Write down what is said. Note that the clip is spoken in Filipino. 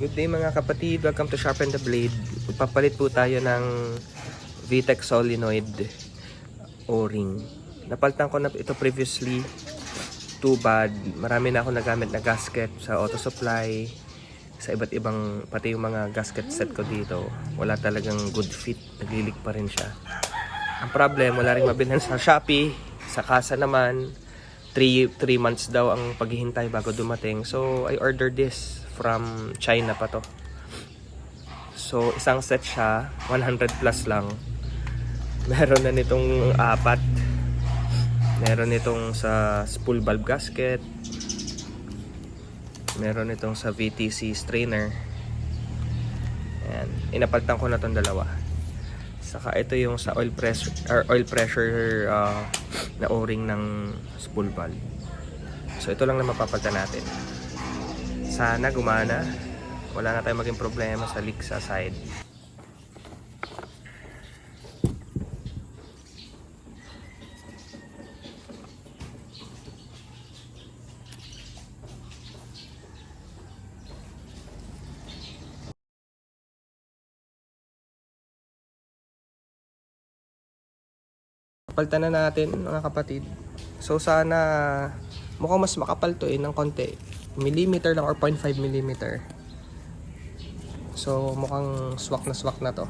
Good day mga kapatid, welcome to Sharpen the Blade. Magpapalit po tayo ng VTEC solenoid O-ring. Napalitan ko na ito previously. Too bad, marami na ako nagamit na gasket sa auto supply, sa iba't ibang, pati yung mga gasket set ko dito. Wala talagang good fit, naglilik pa rin siya. Ang problem, wala rin mabilhan sa Shopee. Sa kasa naman, 3 months daw ang paghihintay bago dumating. So I ordered this from China pa to. So isang set siya, 100 plus lang. Meron na nitong 4. Meron nitong sa spool valve gasket. Meron nitong sa VTC strainer. Ayan, inapalitan ko na tong dalawa. Saka ito yung sa oil pressure na O-ring ng spool valve. So ito lang na mapapalitan natin. Sana gumana. Wala na tayong maging problema sa leak sa side. Palitan na natin mga kapatid. So sana mukhang mas makapal to ng konti. Millimeter lang or 0.5 millimeter. So mukhang swak na to.